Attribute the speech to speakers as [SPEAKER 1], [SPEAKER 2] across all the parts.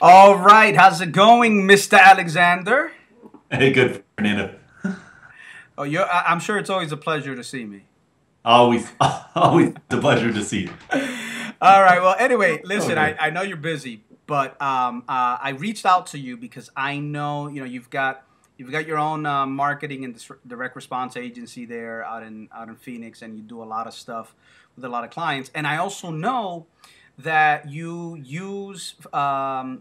[SPEAKER 1] All right, how's it going, Mr. Alexander?
[SPEAKER 2] Hey, good, Fernando.
[SPEAKER 1] Oh, I'm sure it's always a pleasure to see me.
[SPEAKER 2] Always, always a pleasure to see you.
[SPEAKER 1] All right, well, anyway, listen, I,
[SPEAKER 2] Okay.
[SPEAKER 1] I know you're busy, but I reached out to you because I know you've got your own marketing and direct response agency there out in Phoenix, and you do a lot of stuff with a lot of clients, and I also know that you use the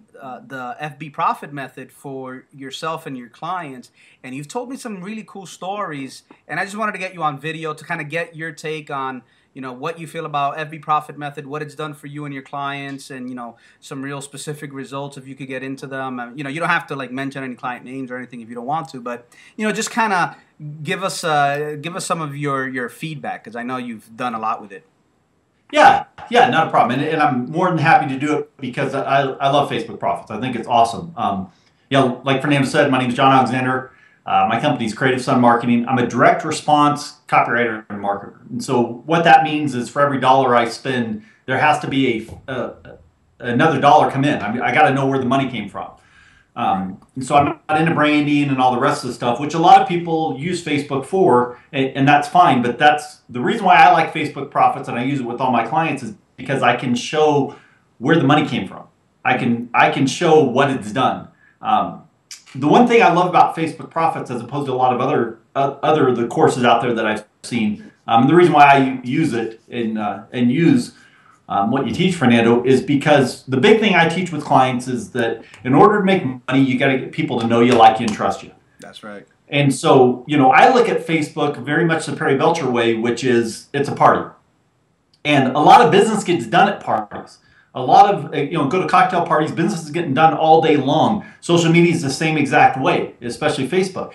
[SPEAKER 1] FB profit method for yourself and your clients. And you've told me some really cool stories. And I just wanted to get you on video to kind of get your take on, what you feel about FB profit method, what it's done for you and your clients, and, some real specific results if you could get into them. You don't have to like mention any client names or anything if you don't want to, but, just kind of give us some of your feedback because I know you've done a lot with it.
[SPEAKER 2] Yeah, yeah, not a problem. And I'm more than happy to do it because I love Facebook Profits. I think it's awesome. Like Fernando said, my name is John Alexander. My company's Creative Sun Marketing. I'm a direct response copywriter and marketer. And so what that means is for every dollar I spend, there has to be another dollar come in. I got to know where the money came from.
[SPEAKER 1] Right.
[SPEAKER 2] And so I'm not into branding and all the rest of the stuff, which a lot of people use Facebook for, and that's fine. But that's the reason why I like Facebook Profits and I use it with all my clients is because I can show where the money came from. I can show what it's done. The one thing I love about Facebook Profits, as opposed to a lot of other the courses out there that I've seen, the reason why I use it and use what you teach, Fernando, is because the big thing I teach with clients is that in order to make money, you got to get people to know you, like you, and trust you.
[SPEAKER 1] That's right.
[SPEAKER 2] And so, I look at Facebook very much the Perry Belcher way, which is it's a party. And a lot of business gets done at parties. A lot of, go to cocktail parties, business is getting done all day long. Social media is the same exact way, especially Facebook.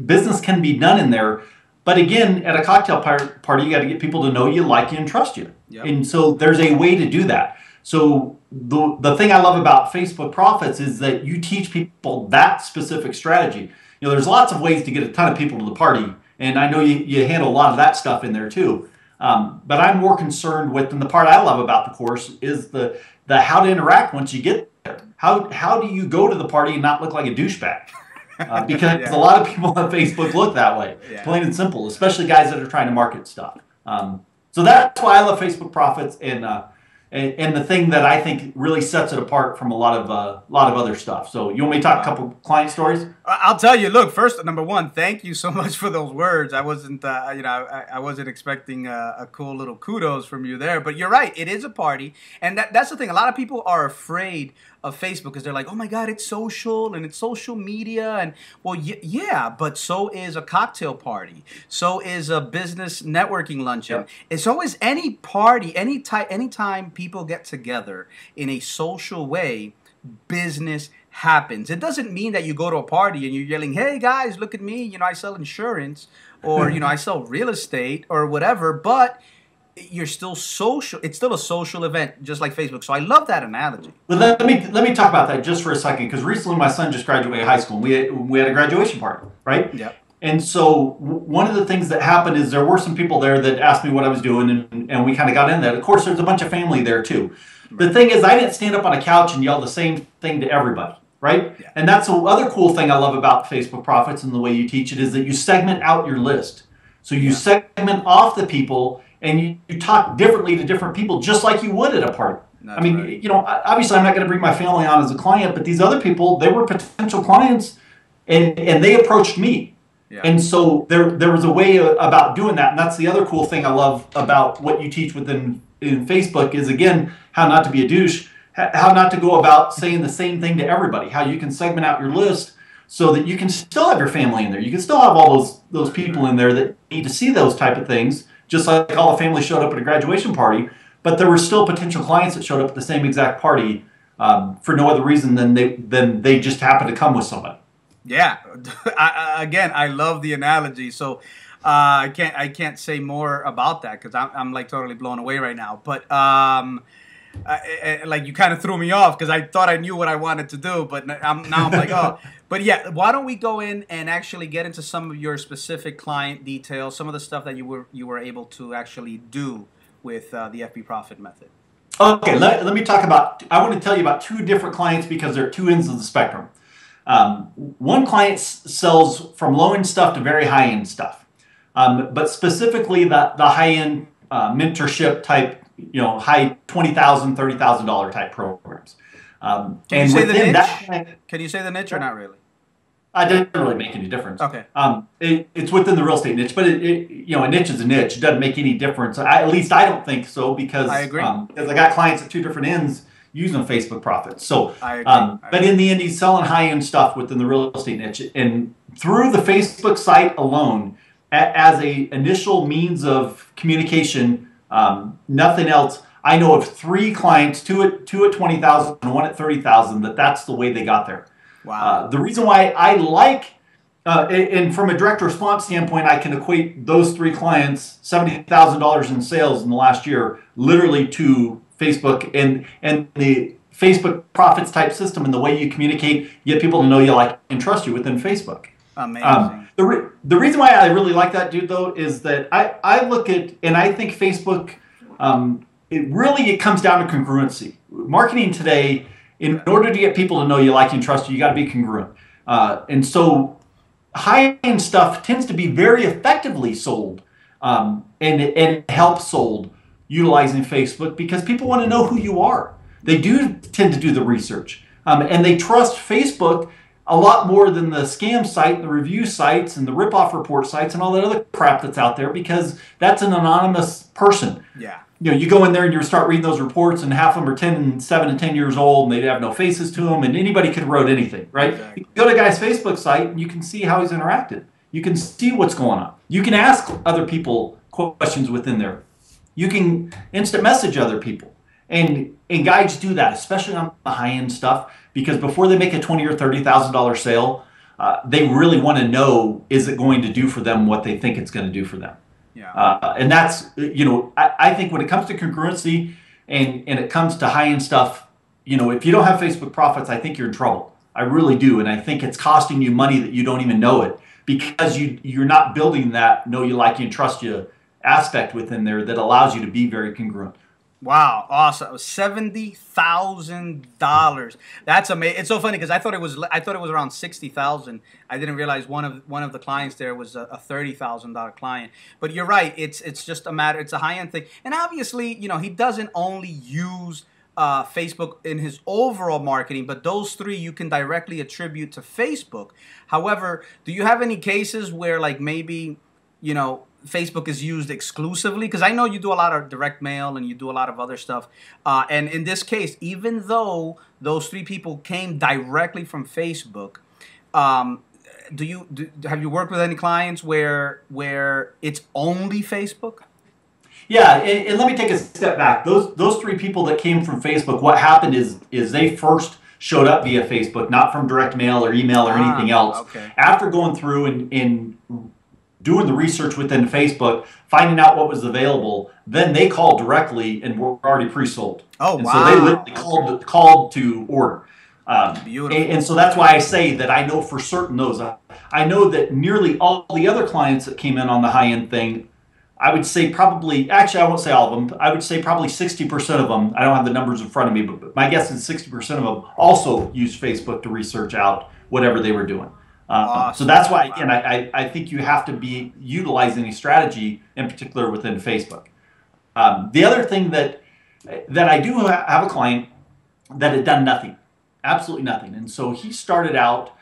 [SPEAKER 2] Business can be done in there. But again, at a cocktail party, you got to get people to know you, like you, and trust you.
[SPEAKER 1] Yep.
[SPEAKER 2] And so there's a way to do that. So the thing I love about Facebook Profits is that you teach people that specific strategy. There's lots of ways to get a ton of people to the party. And I know you handle a lot of that stuff in there too. But I'm more concerned with, and the part I love about the course is the how to interact once you get there. How do you go to the party and not look like a douchebag? Because
[SPEAKER 1] Yeah.
[SPEAKER 2] a lot of people on Facebook look that way,
[SPEAKER 1] Yeah.
[SPEAKER 2] plain and simple, especially guys that are trying to market stuff. So that's why I love Facebook Profits, and the thing that I think really sets it apart from a lot of other stuff. So you want me to talk a couple client stories?
[SPEAKER 1] I'll tell you. Look, first, number one, thank you so much for those words. I wasn't expecting a cool little kudos from you there. But you're right. It is a party, and that's the thing. A lot of people are afraid of Facebook because they're like, "Oh my God, it's social and it's social media." And well, yeah, but so is a cocktail party. So is a business networking luncheon.
[SPEAKER 2] Yep.
[SPEAKER 1] It's always any party, anytime people get together in a social way, business happens. It doesn't mean that you go to a party and you're yelling, "Hey guys, look at me, I sell insurance," or I sell real estate or whatever, but you're still social. It's still a social event, just like Facebook. So I love that analogy.
[SPEAKER 2] But let me talk about that just for a second, because recently my son just graduated high school, and we had a graduation party, right?
[SPEAKER 1] Yep.
[SPEAKER 2] And so one of the things that happened is there were some people there that asked me what I was doing, and we kind of got in that. Of course, there's a bunch of family there too. The thing is, I didn't stand up on a couch and yell the same thing to everybody, right?
[SPEAKER 1] Yeah.
[SPEAKER 2] And that's the other cool thing I love about Facebook Profits and the way you teach it is that you segment out your list. So you segment off the people, and you talk differently to different people, just like you would at a party.
[SPEAKER 1] That's
[SPEAKER 2] I mean,
[SPEAKER 1] right.
[SPEAKER 2] obviously I'm not going to bring my family on as a client, but these other people, they were potential clients, and they approached me.
[SPEAKER 1] Yeah.
[SPEAKER 2] And so there was a way about doing that, and that's the other cool thing I love about what you teach in Facebook is, again, how not to be a douche, how not to go about saying the same thing to everybody, how you can segment out your list so that you can still have your family in there. You can still have all those people in there that need to see those type of things, just like all the family showed up at a graduation party, but there were still potential clients that showed up at the same exact party for no other reason than they just happened to come with somebody.
[SPEAKER 1] Yeah. Again, I love the analogy. So I can't say more about that because I'm like totally blown away right now. But like you kind of threw me off because I thought I knew what I wanted to do, but now I'm like, oh. But yeah, why don't we go in and actually get into some of your specific client details, some of the stuff that you were able to actually do with the FB Profit method.
[SPEAKER 2] Okay, let me talk about, I want to tell you about two different clients because they're two ends of the spectrum. One client sells from low-end stuff to very high-end stuff, but specifically the high-end mentorship type, high $20,000, $30,000 type programs.
[SPEAKER 1] Can you
[SPEAKER 2] And
[SPEAKER 1] say the
[SPEAKER 2] within
[SPEAKER 1] niche?
[SPEAKER 2] that client,
[SPEAKER 1] Can you say the niche or not really?
[SPEAKER 2] it doesn't really make any difference.
[SPEAKER 1] Okay.
[SPEAKER 2] It's within the real estate niche, but a niche is a niche. It doesn't make any difference. At least I don't think so because
[SPEAKER 1] I agree.
[SPEAKER 2] Because I got clients at two different ends using Facebook profits. So,
[SPEAKER 1] I agree.
[SPEAKER 2] but in the end, he's selling high-end stuff within the real estate niche, and through the Facebook site alone, as a initial means of communication, nothing else. I know of three clients, two at 20,000 and one at 30,000. That's the way they got there.
[SPEAKER 1] Wow.
[SPEAKER 2] The reason why I like, and from a direct response standpoint, I can equate those three clients, $70,000 in sales in the last year, literally to Facebook and the Facebook profits type system and the way you communicate, get people to know you, like, and trust you within Facebook.
[SPEAKER 1] Amazing.
[SPEAKER 2] The reason why I really like that, dude, though, is that I look at, and I think Facebook, it comes down to congruency. Marketing today, in order to get people to know you, like, and trust you, you got to be congruent. And so high-end stuff tends to be very effectively sold and help sold utilizing Facebook because people want to know who you are. They do tend to do the research. And they trust Facebook a lot more than the scam site, the review sites, and the rip-off report sites, and all that other crap that's out there because that's an anonymous person.
[SPEAKER 1] Yeah.
[SPEAKER 2] You go in there and you start reading those reports, and half of them are 7 and 10 years old, and they have no faces to them, and anybody could have wrote anything, right?
[SPEAKER 1] Exactly.
[SPEAKER 2] You go to a guy's Facebook site, and you can see how he's interacted. You can see what's going on. You can ask other people questions within there. You can instant message other people. And guys do that, especially on the high-end stuff, because before they make a $20,000 or $30,000 sale, they really want to know, is it going to do for them what they think it's going to do for them?
[SPEAKER 1] Yeah.
[SPEAKER 2] And that's, I think when it comes to congruency and it comes to high-end stuff, if you don't have Facebook profits, I think you're in trouble. I really do. And I think it's costing you money that you don't even know it because you're not building that know you, like you, and trust you aspect within there that allows you to be very congruent.
[SPEAKER 1] Wow, awesome! $70,000. That's amazing. It's so funny because I thought it was around 60,000. I didn't realize one of the clients there was a $30,000 client. But you're right. It's just a matter. It's a high end thing, and obviously, he doesn't only use Facebook in his overall marketing, but those three you can directly attribute to Facebook. However, do you have any cases where, like, maybe Facebook is used exclusively? Because I know you do a lot of direct mail and you do a lot of other stuff. And in this case, even though those three people came directly from Facebook, have you worked with any clients where it's only Facebook?
[SPEAKER 2] Yeah, and let me take a step back. Those three people that came from Facebook, what happened is they first showed up via Facebook, not from direct mail or email or anything else.
[SPEAKER 1] Okay.
[SPEAKER 2] After going through and doing the research within Facebook, finding out what was available, then they called directly and were already pre-sold.
[SPEAKER 1] Oh,
[SPEAKER 2] and
[SPEAKER 1] wow.
[SPEAKER 2] So they literally called to order.
[SPEAKER 1] Beautiful.
[SPEAKER 2] And so that's why I say that I know for certain those. I know that nearly all the other clients that came in on the high-end thing, I would say probably, actually I won't say all of them, I would say probably 60% of them, I don't have the numbers in front of me, but my guess is 60% of them also used Facebook to research out whatever they were doing.
[SPEAKER 1] Awesome.
[SPEAKER 2] So that's why, again, I think you have to be utilizing a strategy, in particular within Facebook. The other thing that I do have a client that had done nothing, absolutely nothing. And so he started out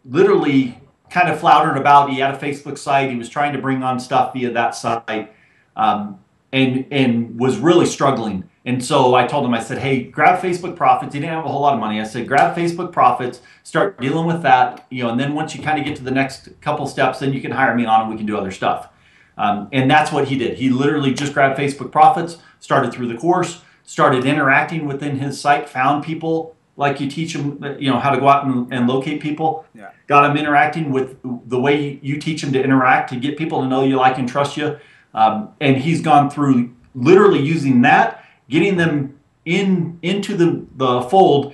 [SPEAKER 2] literally kind of floundered about. He had a Facebook site. He was trying to bring on stuff via that site and was really struggling. And so I told him, I said, hey, grab Facebook profits. He didn't have a whole lot of money. I said, grab Facebook profits, start dealing with that, and then once you kind of get to the next couple steps, then you can hire me on and we can do other stuff. And that's what he did. He literally just grabbed Facebook profits, started through the course, started interacting within his site, found people like you teach them, how to go out and locate people.
[SPEAKER 1] Yeah.
[SPEAKER 2] Got them interacting with the way you teach them to interact, to get people to know you, like, and trust you. And he's gone through literally using that, getting them into the fold,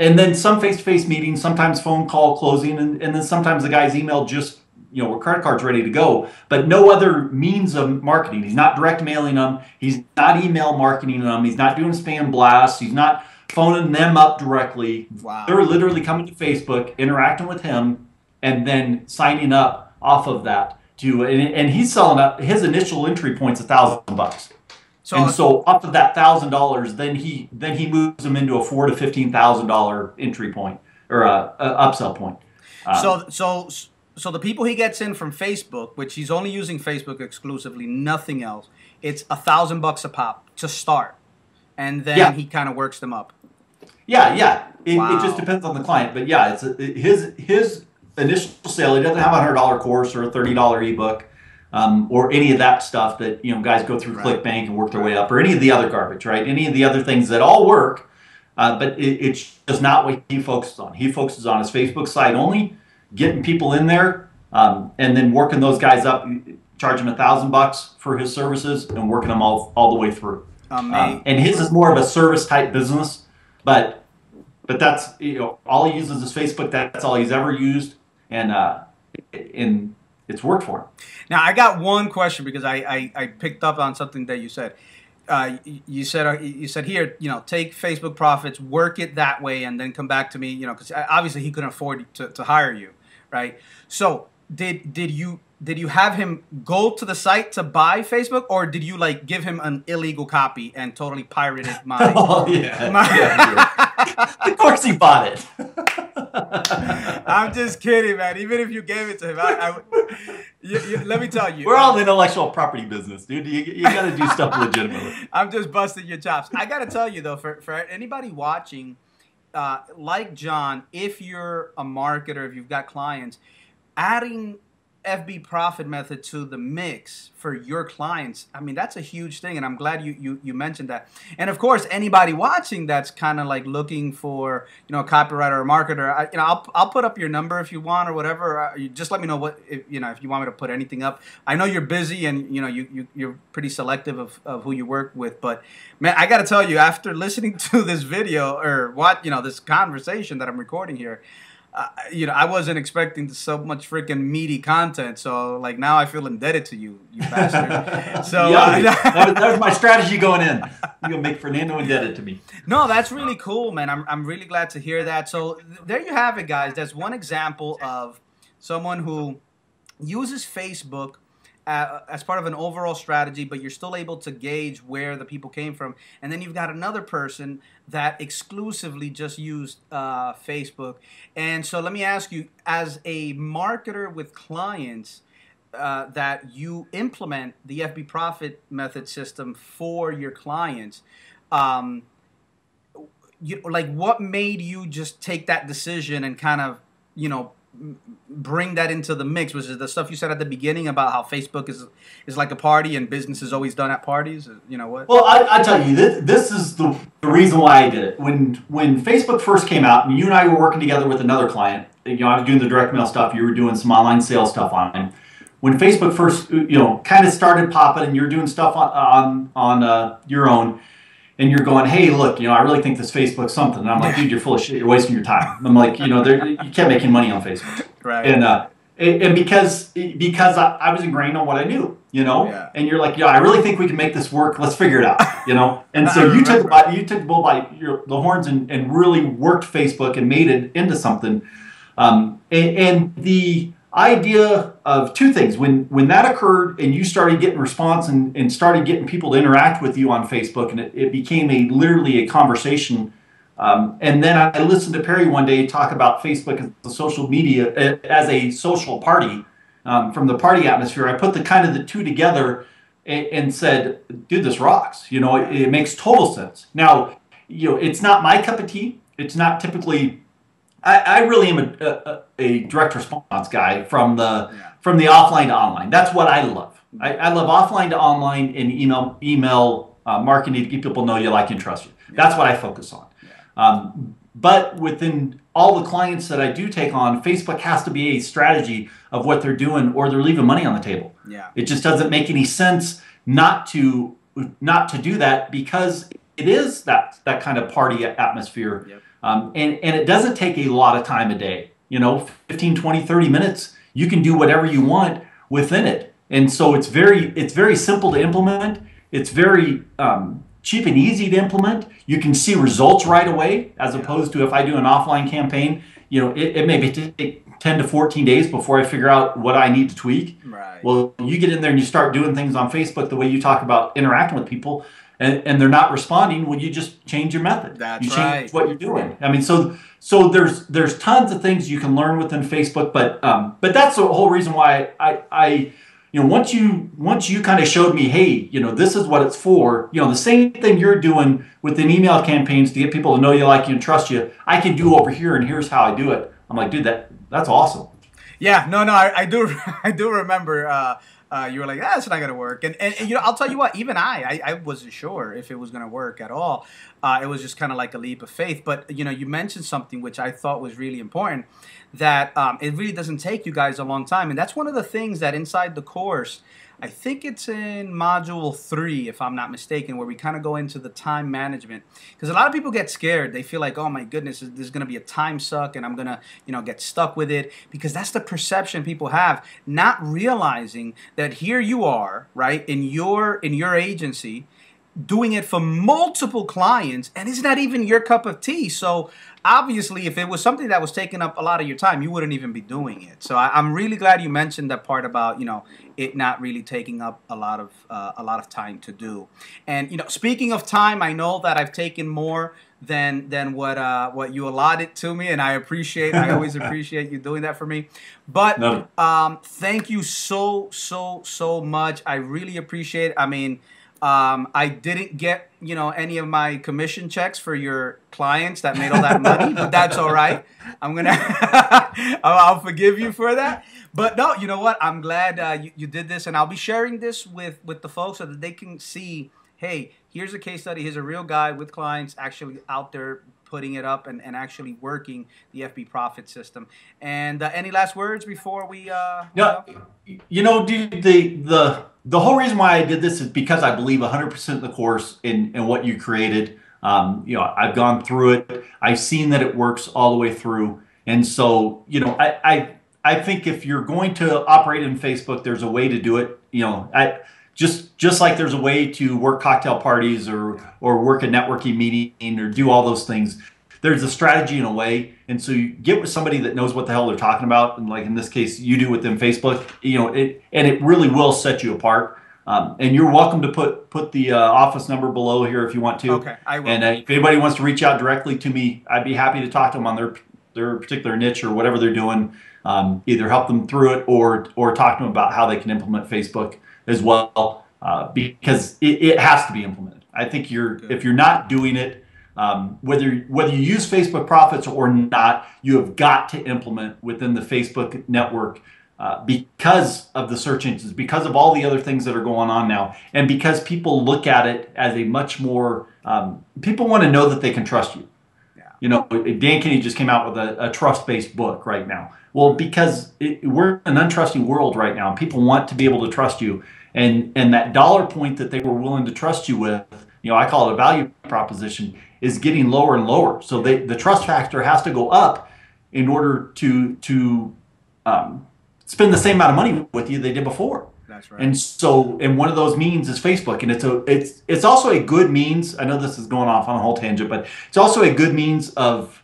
[SPEAKER 2] and then some face-to-face meetings, sometimes phone call closing, and then sometimes the guy's email just with credit cards ready to go, but no other means of marketing. He's not direct mailing them. He's not email marketing them. He's not doing spam blasts. He's not phoning them up directly.
[SPEAKER 1] Wow.
[SPEAKER 2] They're literally coming to Facebook, interacting with him, and then signing up off of that. And he's selling up. His initial entry point's $1,000. So up to that $1,000, then he moves them into a $4,000 to $15,000 entry point or a upsell point.
[SPEAKER 1] So the people he gets in from Facebook, which he's only using Facebook exclusively, nothing else. It's $1,000 a pop to start, and then he kind of works them up.
[SPEAKER 2] Yeah. It just depends on the client, but yeah, it's his initial sale. He doesn't have a $100 course or a $30 ebook. Or any of that stuff that guys go through ClickBank and work their way up, or any of the other garbage, right? Any of the other things that all work, but it's just not what he focuses on. He focuses on his Facebook site only, getting people in there, and then working those guys up, charging $1,000 for his services, and working them all the way through. And his is more of a service type business, but that's all he uses is Facebook. That's all he's ever used, and it's worked for him.
[SPEAKER 1] Now, I got one question because I picked up on something that you said. You said here, take Facebook profits, work it that way, and then come back to me, because obviously he couldn't afford to hire you, right? So did you have him go to the site to buy Facebook, or did you give him an illegal copy and totally pirated my?
[SPEAKER 2] Oh yeah. Of course he bought it.
[SPEAKER 1] I'm just kidding, man. Even if you gave it to him, let me tell you.
[SPEAKER 2] We're all in the intellectual property business, dude. You got to do stuff legitimately.
[SPEAKER 1] I'm just busting your chops. I got to tell you, though, for anybody watching, like John, if you're a marketer, if you've got clients, adding FB profit method to the mix for your clients, I mean, that's a huge thing, and I'm glad you mentioned that. And of course, anybody watching that's kind of looking for a copywriter or a marketer, I'll put up your number if you want or whatever. You just let me know if you want me to put anything up. I know you're busy and you're pretty selective of who you work with, but man, I got to tell you, after listening to this video or this conversation that I'm recording here, I wasn't expecting so much freaking meaty content. So now I feel indebted to you, you bastard. So
[SPEAKER 2] that was my strategy going in. You're gonna make Fernando indebted to me.
[SPEAKER 1] No, that's really cool, man. I'm really glad to hear that. So there you have it, guys. That's one example of someone who uses Facebook as part of an overall strategy, but you're still able to gauge where the people came from. And then you've got another person that exclusively just used Facebook. And so let me ask you, as a marketer with clients that you implement the FB profit method system for your clients, what made you just take that decision and kind of, bring that into the mix? Was it the stuff you said at the beginning about how Facebook is like a party and business is always done at parties? What?
[SPEAKER 2] Well, I tell you, this is the reason why I did it. When Facebook first came out, and you and I were working together with another client, I was doing the direct mail stuff, you were doing some online sales stuff on it. When Facebook first, kind of started popping, and you're doing stuff on your own, and you're going, hey, look, I really think this Facebook's something. And I'm like, dude, you're full of shit. You're wasting your time. I'm like, you can't make any money on Facebook.
[SPEAKER 1] Right.
[SPEAKER 2] And because I was ingrained on what I knew, and you're like, I really think we can make this work. Let's figure it out, And so you took the bull by the horns and really worked Facebook and made it into something. And the idea of two things, when that occurred and you started getting response and started getting people to interact with you on Facebook, and it became literally a conversation. And then I listened to Perry one day talk about Facebook as a social media, as a social party, from the party atmosphere. I put the two together and said, dude, this rocks. It makes total sense. Now, it's not my cup of tea. It's not typically. I really am a direct response guy from the offline to online. That's what I love. I love offline to online and email marketing to get people to know you, like, and trust you. That's what I focus on. But within all the clients that I do take on, Facebook has to be a strategy of what they're doing, or they're leaving money on the table.
[SPEAKER 1] Yeah.
[SPEAKER 2] It just doesn't make any sense not to do that, because it is that kind of party atmosphere. Yep. And it doesn't take a lot of time a day. 15, 20, 30 minutes. you can do whatever you want within it. And so it's very simple to implement. It's very cheap and easy to implement. You can see results right away, as opposed to if I do an offline campaign, it may take 10 to 14 days before I figure out what I need to tweak.
[SPEAKER 1] Right.
[SPEAKER 2] Well, you get in there and you start doing things on Facebook the way you talk about interacting with people, and they're not responding. Well, you just change your method.
[SPEAKER 1] That's
[SPEAKER 2] you change
[SPEAKER 1] right.
[SPEAKER 2] what you're doing. I mean, so there's tons of things you can learn within Facebook, but that's the whole reason why I once you kind of showed me, hey, this is what it's for. The same thing you're doing within email campaigns to get people to know you, like you, and trust you, I can do over here, and here's how I do it. I'm like, dude, that's awesome.
[SPEAKER 1] Yeah, no, I do I do remember you were like, that's not gonna work, and I'll tell you what, even I wasn't sure if it was gonna work at all. It was just kind of like a leap of faith. But you mentioned something which I thought was really important, that it really doesn't take you guys a long time, and that's one of the things that inside the course, I think it's in module 3, if I'm not mistaken, where we kind of go into the time management. Because a lot of people get scared. They feel like, oh my goodness, this is going to be a time suck, and I'm going to, get stuck with it. Because that's the perception people have, not realizing that here you are, right, in your agency, doing it for multiple clients, and it's not even your cup of tea. So obviously, if it was something that was taking up a lot of your time, you wouldn't even be doing it. So I'm really glad you mentioned that part about it not really taking up a lot of time to do. And speaking of time, I know that I've taken more than what you allotted to me, and I always appreciate you doing that for me. But no. Thank you so much. I really appreciate it. I mean, I didn't get, any of my commission checks for your clients that made all that money, but that's all right. I'll forgive you for that. But no, you know what? I'm glad you did this, and I'll be sharing this with the folks so that they can see, hey, here's a case study. Here's a real guy with clients actually out there putting it up and actually working the FB Profit system. And any last words before we?
[SPEAKER 2] Dude, the whole reason why I did this is because I believe 100% in the course in what you created. I've gone through it. I've seen that it works all the way through. And so, I think if you're going to operate in Facebook, there's a way to do it. Just like there's a way to work cocktail parties or work a networking meeting or do all those things. There's a strategy and a way, and so you get with somebody that knows what the hell they're talking about, and like in this case, you do within Facebook. It really will set you apart. And you're welcome to put the office number below here if you want to.
[SPEAKER 1] Okay, I will.
[SPEAKER 2] And if anybody wants to reach out directly to me, I'd be happy to talk to them on their particular niche or whatever they're doing. Either help them through it or talk to them about how they can implement Facebook as well, because it has to be implemented. I think if you're not doing it, whether you use Facebook Profits or not, you have got to implement within the Facebook network because of the search engines, because of all the other things that are going on now, and because people look at it as a much more, people want to know that they can trust you. Yeah. Dan Kennedy just came out with a trust-based book right now. Well, because we're in an untrusting world right now. People want to be able to trust you, and that dollar point that they were willing to trust you with, I call it a value proposition, is getting lower and lower. So the trust factor has to go up in order to spend the same amount of money with you they did before.
[SPEAKER 1] That's right.
[SPEAKER 2] And one of those means is Facebook, and it's also a good means. I know this is going off on a whole tangent, but it's also a good means of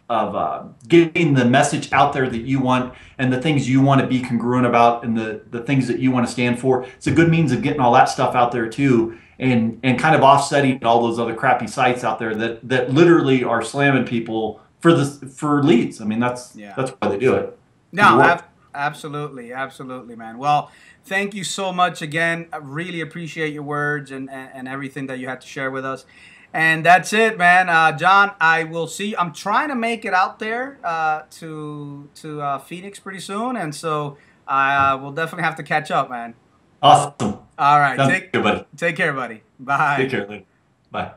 [SPEAKER 2] getting the message out there that you want and the things you want to be congruent about and the things that you want to stand for. It's a good means of getting all that stuff out there too, and kind of offsetting all those other crappy sites out there that literally are slamming people for leads. I mean, that's why they do it.
[SPEAKER 1] No, absolutely, man. Well, thank you so much again. I really appreciate your words and everything that you had to share with us. And that's it, man. John, I will see you. I'm trying to make it out there to Phoenix pretty soon, and so I will definitely have to catch up, man.
[SPEAKER 2] Awesome.
[SPEAKER 1] All right.
[SPEAKER 2] Sounds good, buddy.
[SPEAKER 1] Take care, buddy. Bye.
[SPEAKER 2] Take care, Lynn. Bye.